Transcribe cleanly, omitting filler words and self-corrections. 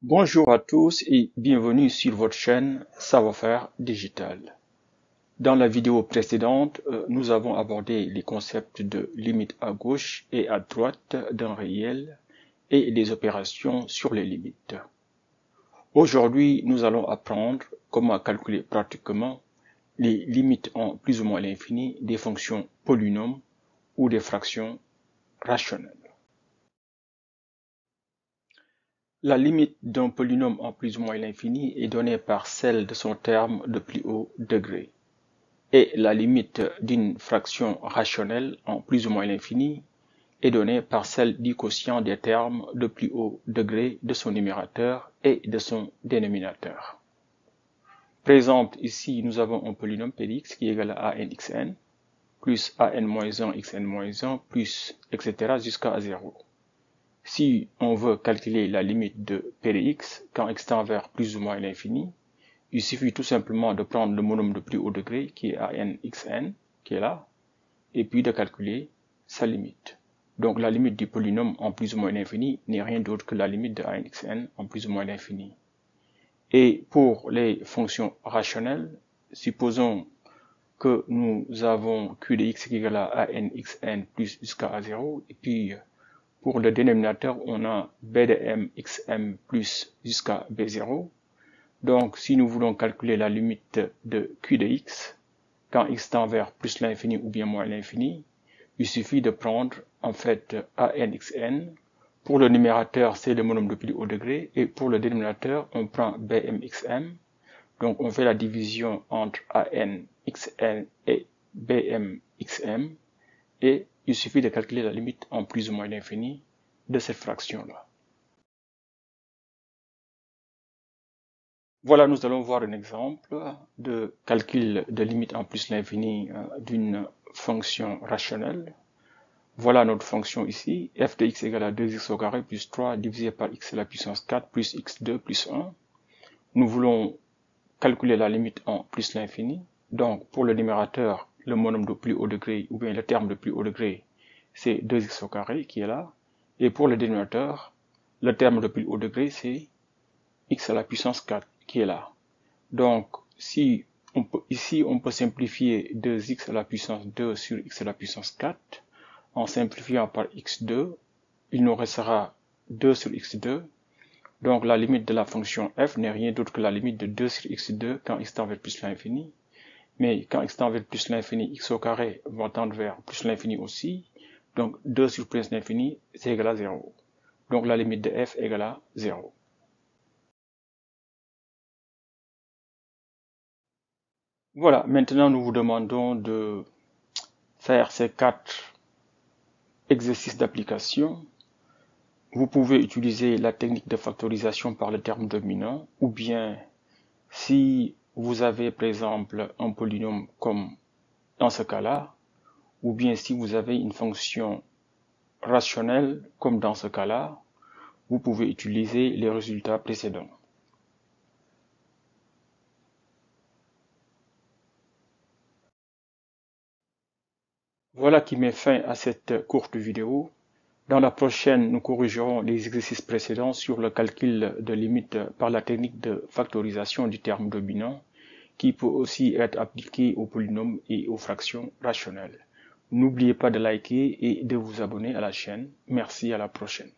Bonjour à tous et bienvenue sur votre chaîne Savoir-faire digital. Dans la vidéo précédente, nous avons abordé les concepts de limite à gauche et à droite d'un réel et des opérations sur les limites. Aujourd'hui, nous allons apprendre comment calculer pratiquement les limites en plus ou moins l'infini des fonctions polynômes ou des fractions rationnelles. La limite d'un polynôme en plus ou moins l'infini est donnée par celle de son terme de plus haut degré. Et la limite d'une fraction rationnelle en plus ou moins l'infini est donnée par celle du quotient des termes de plus haut degré de son numérateur et de son dénominateur. Par exemple, ici, nous avons un polynôme Px qui est égal à anxn, plus an-1, xn-1, plus, etc. jusqu'à 0. Si on veut calculer la limite de Px quand x tend vers plus ou moins l'infini, il suffit tout simplement de prendre le monôme de plus haut degré qui est anxn, qui est là, et puis de calculer sa limite. Donc la limite du polynôme en plus ou moins l'infini n'est rien d'autre que la limite de anxn en plus ou moins l'infini. Et pour les fonctions rationnelles, supposons que nous avons q de x qui est égal à anxn plus jusqu'à a0, et puis pour le dénominateur, on a b de m xm plus jusqu'à b0. Donc, si nous voulons calculer la limite de q de x, quand x tend vers plus l'infini ou bien moins l'infini, il suffit de prendre en fait anxn. Pour le numérateur, c'est le monôme de plus haut degré, et pour le dénominateur, on prend bmxm. Donc, on fait la division entre anxn et bmxm, et il suffit de calculer la limite en plus ou moins l'infini de cette fraction-là. Voilà, nous allons voir un exemple de calcul de limite en plus l'infini d'une fonction rationnelle. Voilà notre fonction ici, f de x égale à 2x au carré plus 3 divisé par x à la puissance 4 plus x2 plus 1. Nous voulons calculer la limite en plus l'infini. Donc, pour le numérateur, le monôme de plus haut degré, ou bien le terme de plus haut degré, c'est 2x au carré qui est là. Et pour le dénominateur, le terme de plus haut degré, c'est x à la puissance 4 qui est là. Donc, ici, on peut simplifier 2x à la puissance 2 sur x à la puissance 4. En simplifiant par x2, il nous restera 2 sur x2. Donc, la limite de la fonction f n'est rien d'autre que la limite de 2 sur x2 quand x tend vers plus l'infini. Mais quand x tend vers plus l'infini, x au carré va tendre vers plus l'infini aussi. Donc 2 sur plus l'infini, c'est égal à 0. Donc la limite de f est égale à 0. Voilà, maintenant nous vous demandons de faire ces 4 exercices d'application. Vous pouvez utiliser la technique de factorisation par le terme dominant, ou bien si vous avez par exemple un polynôme comme dans ce cas-là, ou bien si vous avez une fonction rationnelle comme dans ce cas-là, vous pouvez utiliser les résultats précédents. Voilà qui met fin à cette courte vidéo. Dans la prochaine, nous corrigerons les exercices précédents sur le calcul de limite par la technique de factorisation du terme dominant, qui peut aussi être appliquée aux polynômes et aux fractions rationnelles. N'oubliez pas de liker et de vous abonner à la chaîne. Merci, à la prochaine.